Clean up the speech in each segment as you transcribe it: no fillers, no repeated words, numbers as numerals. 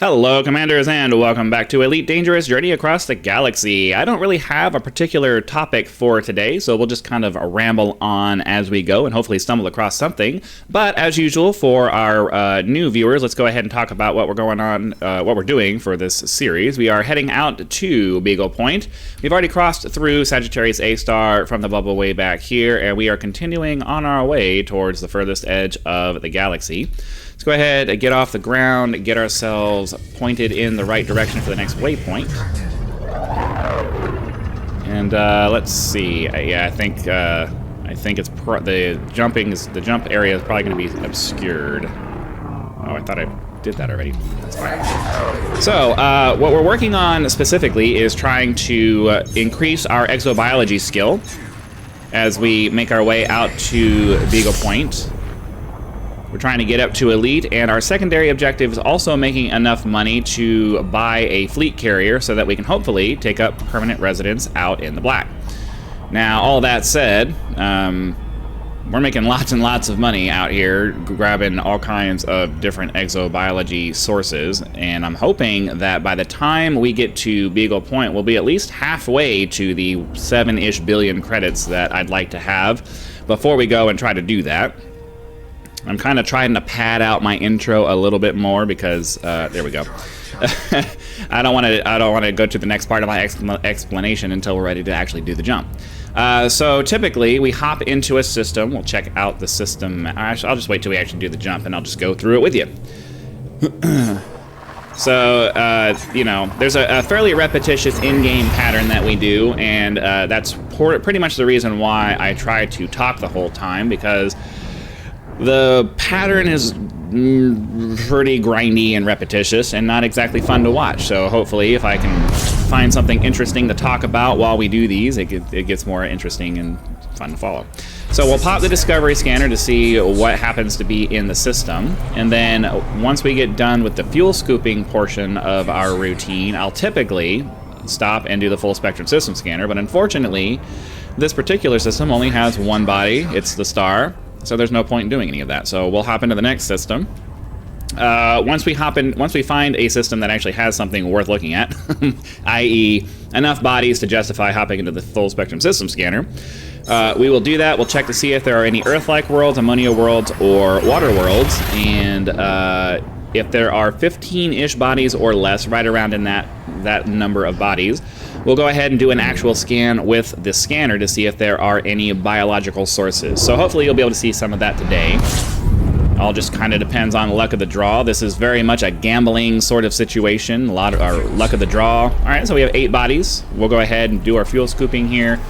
Hello, Commanders, and welcome back to Elite Dangerous Journey Across the Galaxy. I don't really have a particular topic for today, so we'll just kind of ramble on as we go and hopefully stumble across something. But as usual, for our new viewers, let's go ahead and talk about what we're doing for this series. We are heading out to Beagle Point. We've already crossed through Sagittarius A-Star from the bubble way back here, and we are continuing on our way towards the furthest edge of the galaxy. Let's go ahead and get off the ground, get ourselves pointed in the right direction for the next waypoint. And let's see. Yeah, I think it's the jump area is probably going to be obscured. Oh, I thought I did that already. That's fine. So what we're working on specifically is trying to increase our exobiology skill as we make our way out to Beagle Point. We're trying to get up to Elite, and our secondary objective is also making enough money to buy a fleet carrier so that we can hopefully take up permanent residence out in the black. Now, all that said, we're making lots and lots of money out here, grabbing all kinds of different exobiology sources, and I'm hoping that by the time we get to Beagle Point, we'll be at least halfway to the 7-ish billion credits that I'd like to have before we go and try to do that. I'm kind of trying to pad out my intro a little bit more because there we go. I don't want to go to the next part of my explanation until we're ready to actually do the jump. So typically we hop into a system. We'll check out the system. I'll just wait till we actually do the jump, and I'll just go through it with you. So you know, there's a fairly repetitious in-game pattern that we do, and that's pretty much the reason why I try to talk the whole time, because the pattern is pretty grindy and repetitious and not exactly fun to watch. So hopefully if I can find something interesting to talk about while we do these, it gets more interesting and fun to follow. So we'll pop the Discovery Scanner to see what happens to be in the system. And then once we get done with the fuel scooping portion of our routine, I'll typically stop and do the full spectrum system scanner. But unfortunately, this particular system only has one body. It's the star. So there's no point in doing any of that. So we'll hop into the next system. Once we find a system that actually has something worth looking at, i.e. enough bodies to justify hopping into the full spectrum system scanner, we will do that. We'll check to see if there are any Earth-like worlds, ammonia worlds, or water worlds. And if there are 15-ish bodies or less, right around in that number of bodies, we'll go ahead and do an actual scan with the scanner to see if there are any biological sources. So hopefully you'll be able to see some of that today. All just kind of depends on luck of the draw. This is very much a gambling sort of situation. A lot of our luck of the draw. All right, so we have 8 bodies. We'll go ahead and do our fuel scooping here.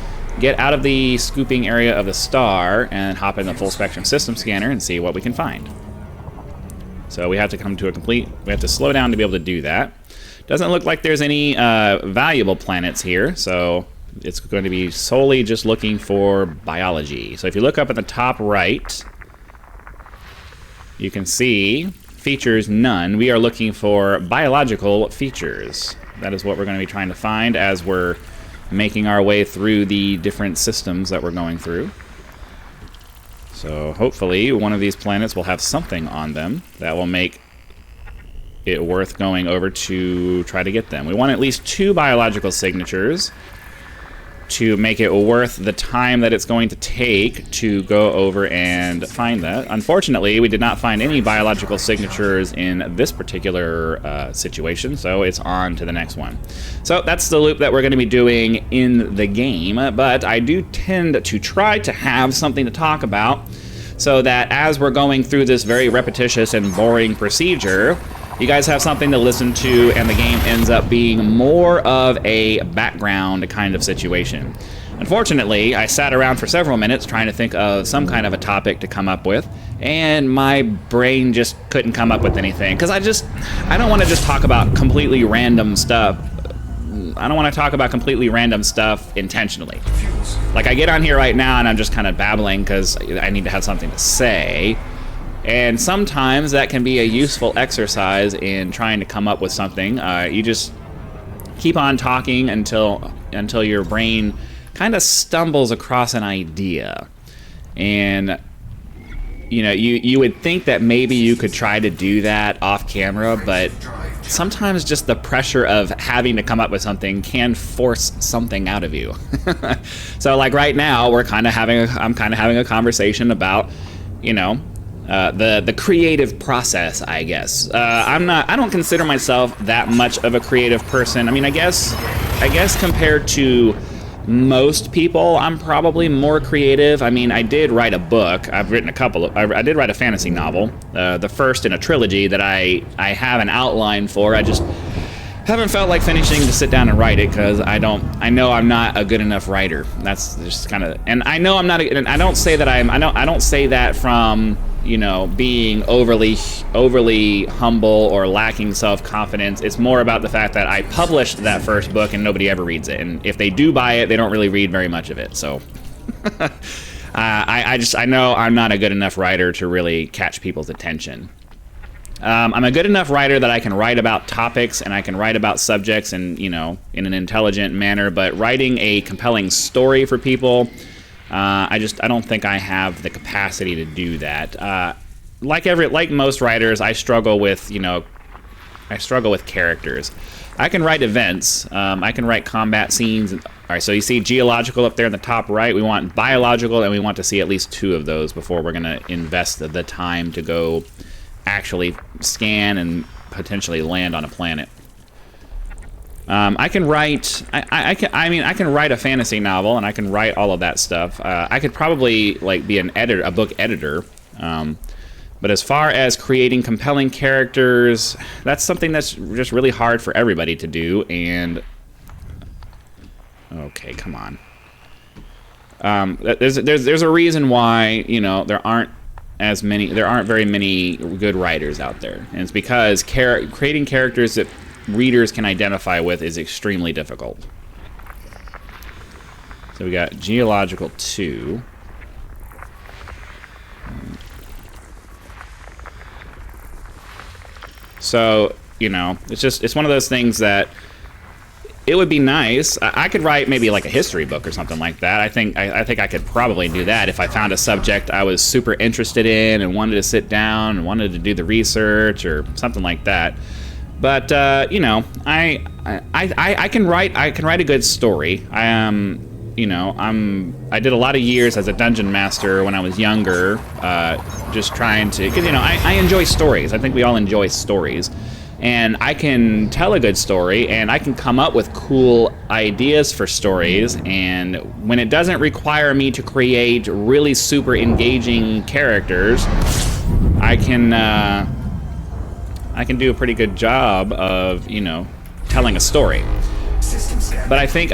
Get out of the scooping area of the star and hop in the full spectrum system scanner and see what we can find. So we have to slow down to be able to do that. Doesn't look like there's any valuable planets here, so it's going to be solely just looking for biology. So if you look up at the top right, you can see features none. We are looking for biological features. That is what we're going to be trying to find as we're making our way through the different systems that we're going through. So hopefully one of these planets will have something on them that will make it worth going over to try to get them. We want at least 2 biological signatures to make it worth the time that it's going to take to go over and find that. Unfortunately, we did not find any biological signatures in this particular situation, so it's on to the next one. So that's the loop that we're going to be doing in the game, but I do tend to try to have something to talk about so that as we're going through this very repetitious and boring procedure, you guys have something to listen to, and the game ends up being more of a background kind of situation. Unfortunately, I sat around for several minutes trying to think of some kind of a topic to come up with, and my brain just couldn't come up with anything. Because I don't want to just talk about completely random stuff. I don't want to talk about completely random stuff intentionally. Like, I get on here right now and I'm just kind of babbling because I need to have something to say. And sometimes that can be a useful exercise in trying to come up with something. You just keep on talking until your brain kind of stumbles across an idea. And you know, you would think that maybe you could try to do that off camera, but sometimes just the pressure of having to come up with something can force something out of you. So like right now, I'm kind of having a conversation about, you know, the creative process, I guess. I don't consider myself that much of a creative person. I mean, I guess compared to most people, I'm probably more creative. I mean, I did write a book. I've written I did write a fantasy novel, the first in a trilogy that I have an outline for. I just haven't felt like finishing to sit down and write it because I know I'm not a good enough writer. That's just kind of, and I know I'm not, and I don't say that from, you know, being overly humble or lacking self-confidence. It's more about the fact that I published that first book and nobody ever reads it. And if they do buy it, they don't really read very much of it. So I know I'm not a good enough writer to really catch people's attention. I'm a good enough writer that I can write about topics and I can write about subjects and, you know, in an intelligent manner, but writing a compelling story for people, I don't think I have the capacity to do that. Like most writers, I struggle with characters. I can write events. I can write combat scenes. All right, so you see geological up there in the top right. We want biological, and we want to see at least 2 of those before we're going to invest the time to go actually scan and potentially land on a planet. I can write. I can write a fantasy novel, and I can write all of that stuff. I could probably like be a book editor. But as far as creating compelling characters, that's something that's just really hard for everybody to do. And okay, come on. There's a reason why, you know, there aren't very many good writers out there, and it's because creating characters that readers can identify with is extremely difficult. So we got Geological 2. So, you know, it's one of those things that it would be nice. I could write maybe like a history book or something like that. I think I could probably do that if I found a subject I was super interested in and wanted to sit down and wanted to do the research or something like that. But you know, I can write a good story. I did a lot of years as a dungeon master when I was younger, just trying to, because, you know, I enjoy stories. I think we all enjoy stories. And I can tell a good story, and I can come up with cool ideas for stories, and when it doesn't require me to create really super engaging characters, I can do a pretty good job of, you know, telling a story. But I think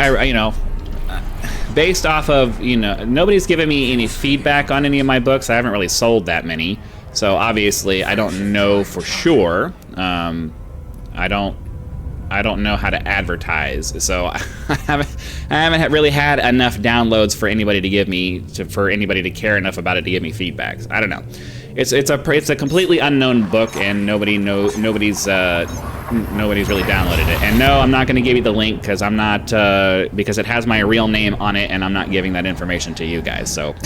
based off of, you know, nobody's given me any feedback on any of my books. I haven't really sold that many, so obviously I don't know for sure. I don't know how to advertise, so I haven't really had enough downloads for anybody to care enough about it to give me feedback. I don't know. It's a completely unknown book, and nobody's really downloaded it. And no, I'm not going to give you the link because I'm not because it has my real name on it, and I'm not giving that information to you guys. So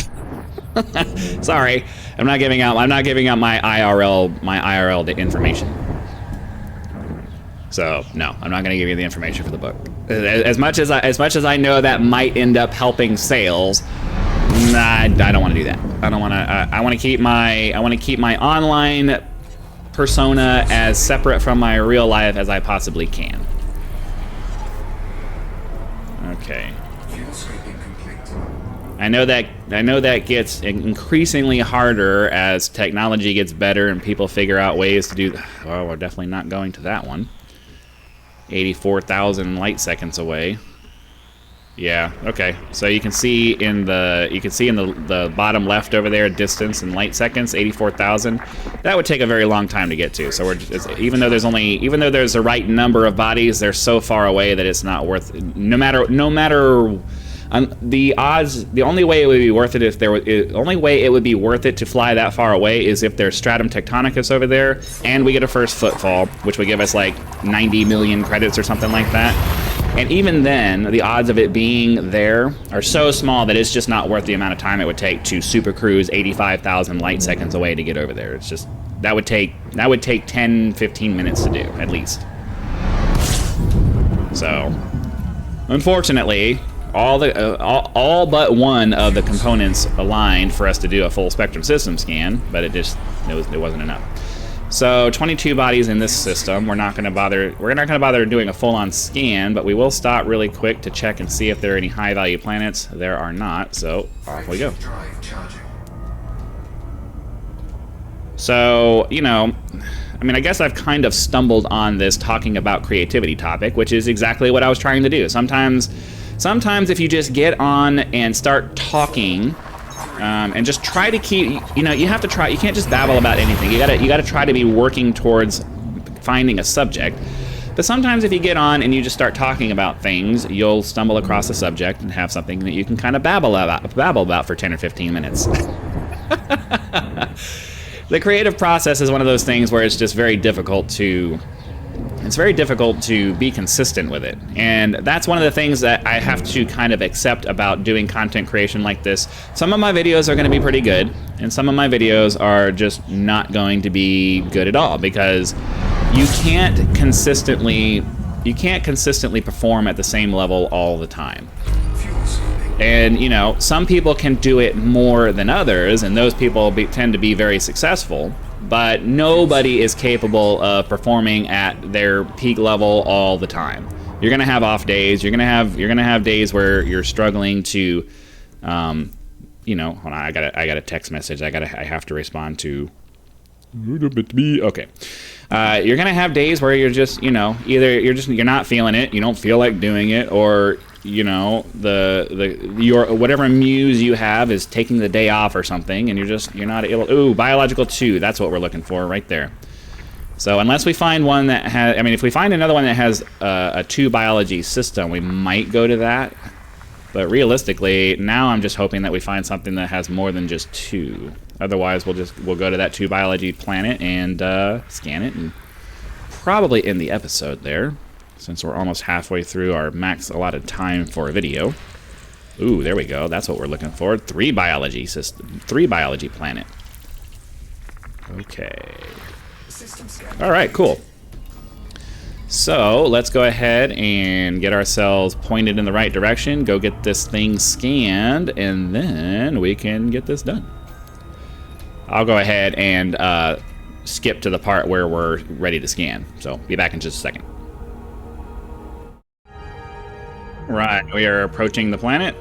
sorry, I'm not giving out my IRL information. So no, I'm not going to give you the information for the book. As much as I know that might end up helping sales. Nah, I don't want to do that. I don't want to. I want to keep my online persona as separate from my real life as I possibly can. Okay. I know that gets increasingly harder as technology gets better and people figure out ways to do. Oh, we're definitely not going to that one. 84,000 light seconds away. Yeah, okay. So you can see in the bottom left over there, distance and light seconds, 84,000. That would take a very long time to get to. So even though there's the right number of bodies, they're so far away that it's not worth. No matter the odds. The only way it would be worth it to fly that far away is if there's stratum tectonicus over there, and we get a first footfall, which would give us like 90 million credits or something like that. And even then, the odds of it being there are so small that it's just not worth the amount of time it would take to super cruise 85,000 light seconds away to get over there. It's just that would take 10, 15 minutes to do at least. So, unfortunately, all but one of the components aligned for us to do a full spectrum system scan, but it wasn't enough. So 22 bodies in this system. We're not going to bother doing a full-on scan, but we will stop really quick to check and see if there are any high-value planets. There are not, so off we go. So, you know, I mean, I guess I've kind of stumbled on this talking about creativity topic, which is exactly what I was trying to do. Sometimes if you just get on and start talking, and just try to keep, you know, you have to try, you can't just babble about anything. You gotta try to be working towards finding a subject. But sometimes if you get on and you just start talking about things, you'll stumble across a subject and have something that you can kind of babble about for 10 or 15 minutes. The creative process is one of those things where it's just very difficult to be consistent with it. And that's one of the things that I have to kind of accept about doing content creation like this. Some of my videos are going to be pretty good, and some of my videos are just not going to be good at all, because you can't consistently perform at the same level all the time. And, you know, some people can do it more than others, and those people tend to be very successful. But nobody is capable of performing at their peak level all the time. You're gonna have off days. You're gonna have days where you're struggling to, you know. Hold on, I got a text message. I have to respond to. Okay. You're gonna have days where you're just, you know, either you're not feeling it, you don't feel like doing it, or, you know, your whatever muse you have is taking the day off or something, and you're not able. Ooh, biological 2. That's what we're looking for right there. So unless we find one that has, I mean, if we find another one that has a 2 biology system, we might go to that. But realistically, now I'm just hoping that we find something that has more than just 2. Otherwise, we'll go to that 2 biology planet and scan it, and probably end the episode there, since we're almost halfway through our max allotted time for a video. Ooh, there we go. That's what we're looking for. 3 biology system, 3 biology planet. Okay. All right, cool. So let's go ahead and get ourselves pointed in the right direction, go get this thing scanned, and then we can get this done. I'll go ahead and skip to the part where we're ready to scan. So be back in just a second. Right, we are approaching the planet.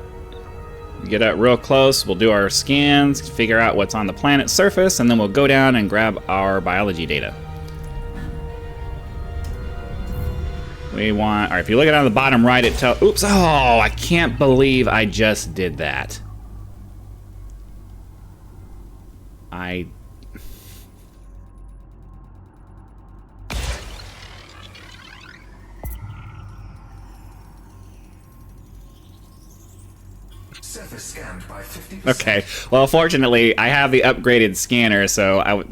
Get up real close, we'll do our scans, figure out what's on the planet's surface, and then we'll go down and grab our biology data. We want, all right, if you look at it on the bottom right, it tells, oops, oh, I can't believe I just did that. Surface scanned by 50%. Okay, well, fortunately, I have the upgraded scanner, so I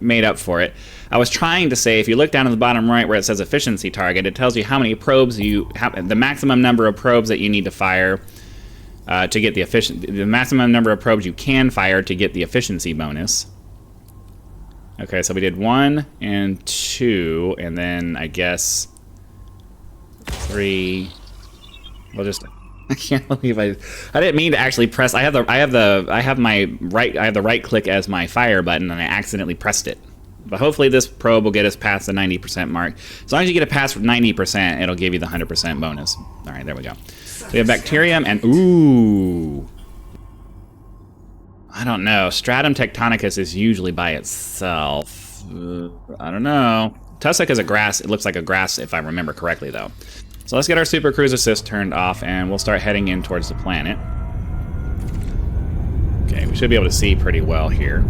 made up for it. I was trying to say, if you look down at the bottom right where it says efficiency target, it tells you how many probes you have, the maximum number of probes that you need to fire to get the maximum number of probes you can fire to get the efficiency bonus. Okay, so we did 1 and 2, and then I guess 3. We'll just. I can't believe I didn't mean to actually press. I have the right click as my fire button, and I accidentally pressed it. But hopefully this probe will get us past the 90% mark. As long as you get it past 90%, it'll give you the 100% bonus. All right, there we go. So we have bacterium and ooh. I don't know. Stratum tectonicus is usually by itself. I don't know. Tussock is a grass. It looks like a grass if I remember correctly, though. So let's get our super cruise assist turned off, and we'll start heading in towards the planet. Okay, we should be able to see pretty well here.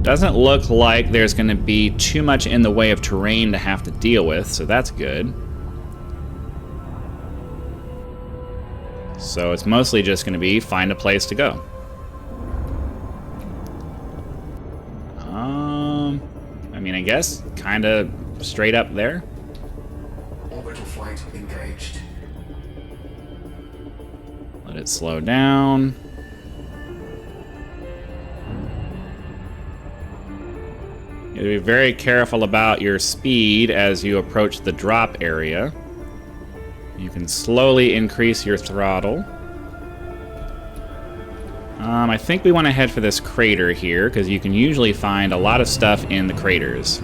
Doesn't look like there's going to be too much in the way of terrain to have to deal with, so that's good. So it's mostly just going to be find a place to go. I mean, I guess kind of straight up there. Orbital flight engaged. Let it slow down. You have to be very careful about your speed as you approach the drop area. You can slowly increase your throttle. I think we want to head for this crater here, because you can usually find a lot of stuff in the craters.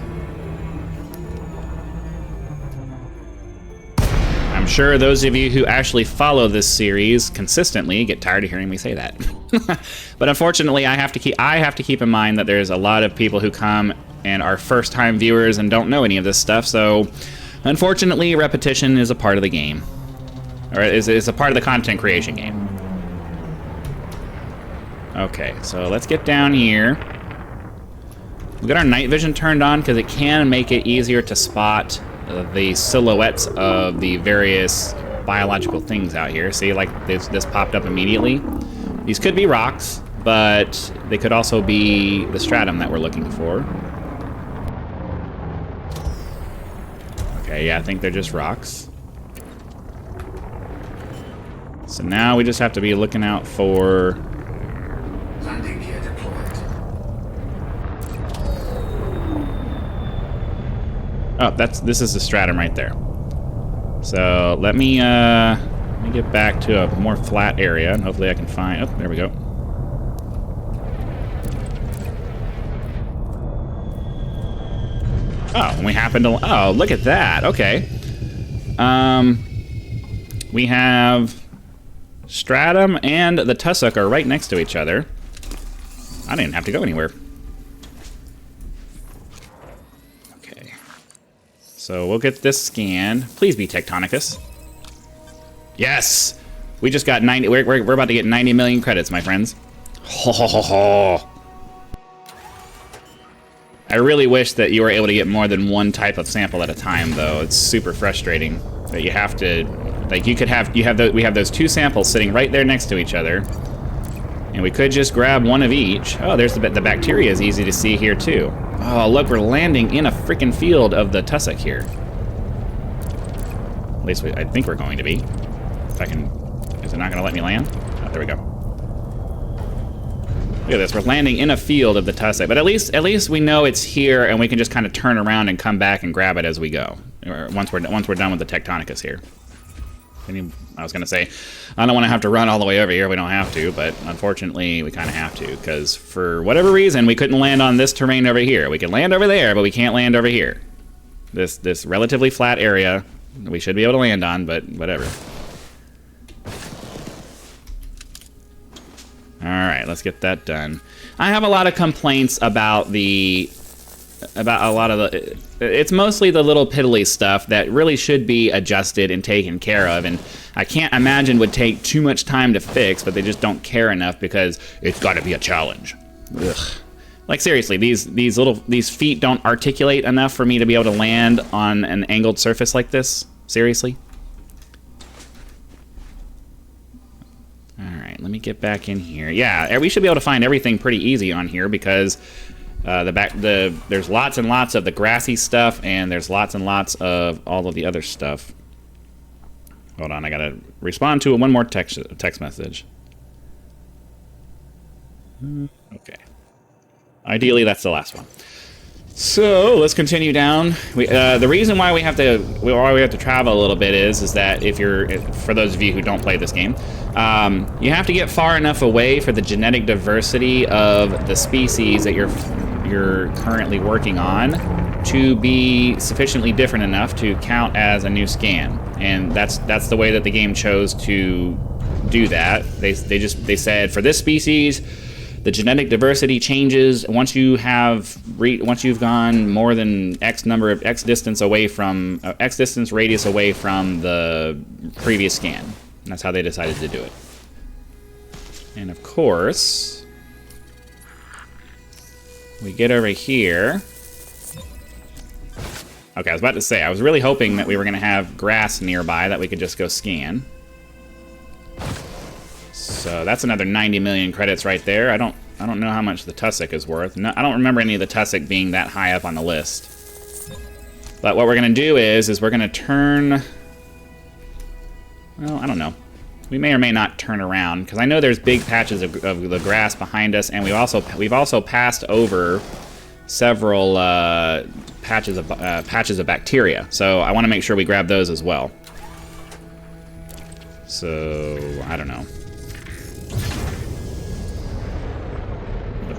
I'm sure those of you who actually follow this series consistently get tired of hearing me say that. But unfortunately, I have to keep in mind that there's a lot of people who come and are first-time viewers and don't know any of this stuff, so unfortunately, repetition is a part of the game. Or is a part of the content creation game. Okay, so let's get down here. We've got our night vision turned on because it can make it easier to spot the silhouettes of the various biological things out here. See, like this popped up immediately. These could be rocks, but they could also be the stratum that we're looking for. Okay, yeah, I think they're just rocks. So now we just have to be looking out for... Landing gear deployed. Oh, this is the stratum right there. So let me get back to a more flat area, and hopefully I can find... Oh, there we go. Oh, and we happen to... Oh, look at that. Okay. We have stratum and the tussock are right next to each other. I didn't have to go anywhere. Okay. So we'll get this scanned. Please be Tectonicus. Yes! We just got 90... We're about to get 90 million credits, my friends. Ho ho ho ho! I really wish that you were able to get more than one type of sample at a time, though. It's super frustrating that you have to... Like, we have those two samples sitting right there next to each other, and we could just grab one of each. Oh, there's the bacteria is easy to see here, too. Oh, look, we're landing in a freaking field of the tussock here. At least I think we're going to be. If I can... Is it not going to let me land? Oh, there we go. Look at this, we're landing in a field of the tussock, but at least we know it's here, and we can just kind of turn around and come back and grab it as we go. Or once we're done with the Tectonicus here. I was gonna say, I don't want to have to run all the way over here. We don't have to, but unfortunately, we kind of have to, because for whatever reason, we couldn't land on this terrain over here. We can land over there, but we can't land over here. This relatively flat area we should be able to land on, but whatever. All right, let's get that done. I have a lot of complaints about a lot of the... It's mostly the little piddly stuff that really should be adjusted and taken care of, and I can't imagine would take too much time to fix, but they just don't care enough because it's got to be a challenge. Ugh. Like, seriously, these feet don't articulate enough for me to be able to land on an angled surface like this? Seriously? Alright, let me get back in here. Yeah, we should be able to find everything pretty easy on here because there's lots and lots of the grassy stuff, and there's lots and lots of all of the other stuff. Hold on, I gotta respond to one more text message. Okay. Ideally, that's the last one. So let's continue down. The reason why we have to travel a little bit is that for those of you who don't play this game, you have to get far enough away for the genetic diversity of the species that you're currently working on to be sufficiently different enough to count as a new scan, and that's the way that the game chose to do that. They said for this species, the genetic diversity changes once you've gone more than X distance radius away from the previous scan. And that's how they decided to do it. And of course, we get over here. Okay, I was about to say, I was really hoping that we were going to have grass nearby that we could just go scan. So that's another 90 million credits right there. I don't know how much the tussock is worth. No, I don't remember any of the tussock being that high up on the list. But what we're going to do is we're going to turn... Well, I don't know. We may or may not turn around, because I know there's big patches of the grass behind us, and we've also passed over several patches of bacteria. So I want to make sure we grab those as well. So I don't know.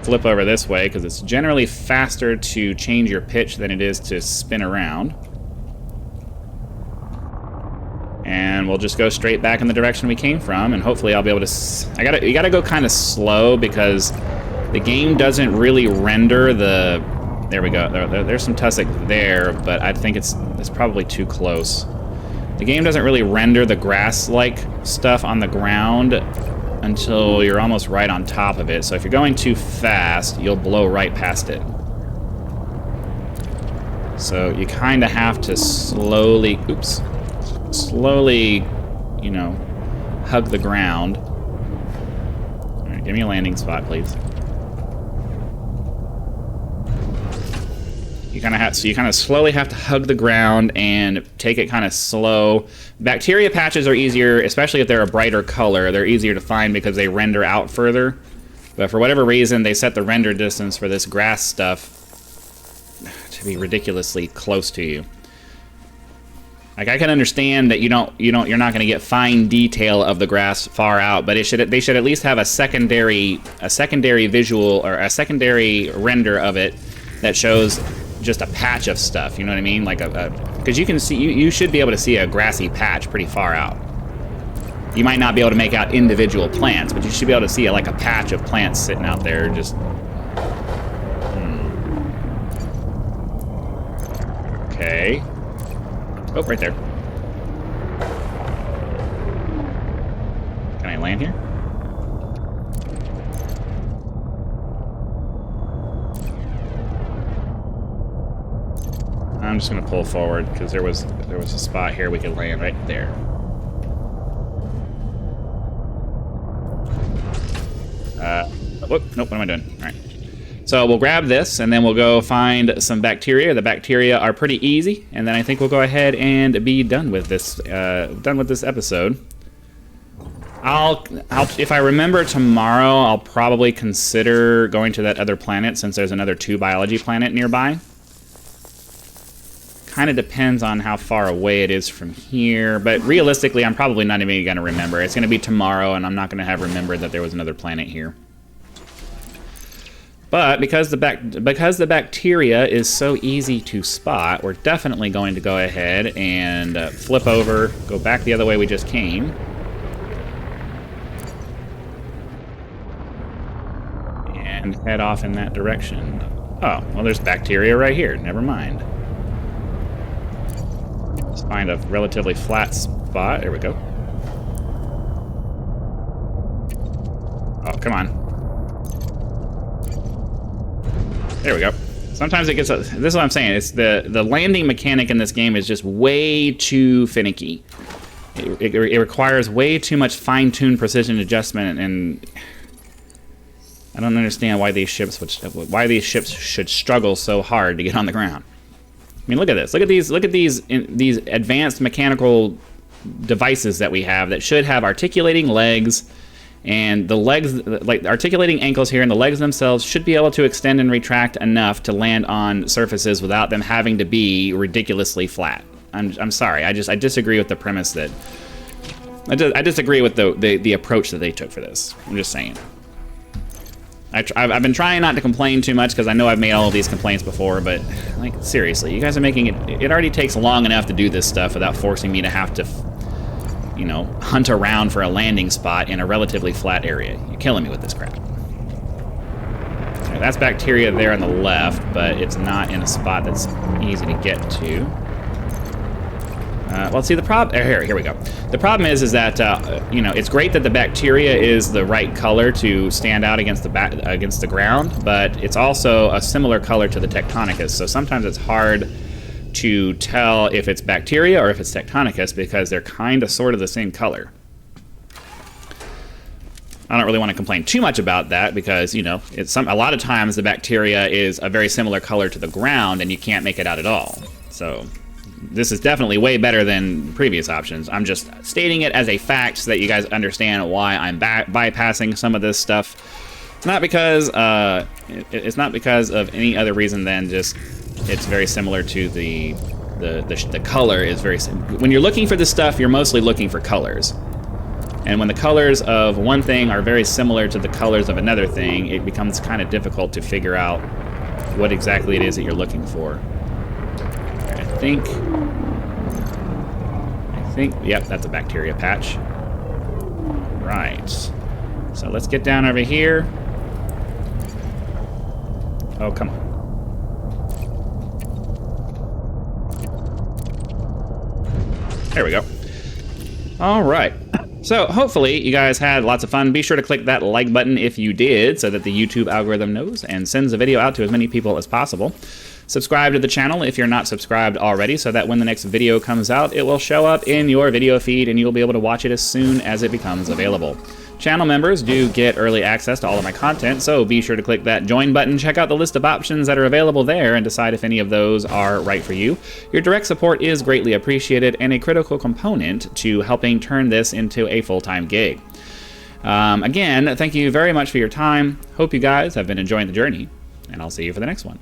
Flip over this way because it's generally faster to change your pitch than it is to spin around. And we'll just go straight back in the direction we came from, and hopefully I'll be able to... You gotta go kind of slow because the game doesn't really render the... There we go. There's some tussock there, but I think it's probably too close. The game doesn't really render the grass-like stuff on the ground until you're almost right on top of it. So if you're going too fast, you'll blow right past it. So you kind of have to slowly, you know, hug the ground. All right, give me a landing spot, please. You kind of slowly have to hug the ground and take it kind of slow. Bacteria patches are easier, especially if they're a brighter color. They're easier to find because they render out further. But for whatever reason, they set the render distance for this grass stuff to be ridiculously close to you. Like, I can understand that you're not going to get fine detail of the grass far out, but they should at least have a secondary visual or a secondary render of it that shows just a patch of stuff. You know what I mean? Like because you can see, you should be able to see a grassy patch pretty far out. You might not be able to make out individual plants, but you should be able to see like a patch of plants sitting out there. Just okay. Oh, right there. Can I land here? I'm just gonna pull forward because there was a spot here we could land right there. Whoop, nope, what am I doing? All right. So we'll grab this, and then we'll go find some bacteria. The bacteria are pretty easy, and then I think we'll go ahead and be done with this episode. If I remember tomorrow, I'll probably consider going to that other planet since there's another 2 biology planet nearby. Kind of depends on how far away it is from here, but realistically, I'm probably not even going to remember. It's going to be tomorrow, and I'm not going to have remembered that there was another planet here. But because the bacteria is so easy to spot, we're definitely going to go ahead and flip over, go back the other way we just came. And head off in that direction. Oh, well, there's bacteria right here. Never mind. Let's find a relatively flat spot. There we go. Oh, come on. There we go. Sometimes it gets... This is what I'm saying. It's the landing mechanic in this game is just way too finicky. It requires way too much fine-tuned precision adjustment, and I don't understand why these ships should struggle so hard to get on the ground. I mean, look at this. Look at these advanced mechanical devices that we have that should have articulating legs. And the legs, like articulating ankles here, and the legs themselves should be able to extend and retract enough to land on surfaces without them having to be ridiculously flat. I'm sorry. I disagree with the premise that... I disagree with the approach that they took for this. I'm just saying. I've been trying not to complain too much because I know I've made all of these complaints before, but like seriously, you guys are making it... It already takes long enough to do this stuff without forcing me to have to... you know, hunt around for a landing spot in a relatively flat area. You're killing me with this crap. Okay, that's bacteria there on the left, but it's not in a spot that's easy to get to. Well, see, the problem... Here we go. The problem is that, you know, it's great that the bacteria is the right color to stand out against the ground, but it's also a similar color to the Tectonicus, so sometimes it's hard to tell if it's bacteria or if it's Tectonicus because they're kind of sort of the same color. I don't really want to complain too much about that because, you know, a lot of times the bacteria is a very similar color to the ground and you can't make it out at all. So this is definitely way better than previous options. I'm just stating it as a fact so that you guys understand why I'm bypassing some of this stuff It's not because it's not because of any other reason than just it's very similar to the color is very when you're looking for this stuff, you're mostly looking for colors. And when the colors of one thing are very similar to the colors of another thing, it becomes kind of difficult to figure out what exactly it is that you're looking for. I think, yep, that's a bacteria patch. Right. So let's get down over here. Oh, come on. There we go. All right. So hopefully you guys had lots of fun. Be sure to click that like button if you did so that the YouTube algorithm knows and sends the video out to as many people as possible. Subscribe to the channel if you're not subscribed already so that when the next video comes out, it will show up in your video feed and you'll be able to watch it as soon as it becomes available. Channel members do get early access to all of my content, so be sure to click that join button, check out the list of options that are available there, and decide if any of those are right for you. Your direct support is greatly appreciated and a critical component to helping turn this into a full-time gig. Again, thank you very much for your time. Hope you guys have been enjoying the journey, and I'll see you for the next one.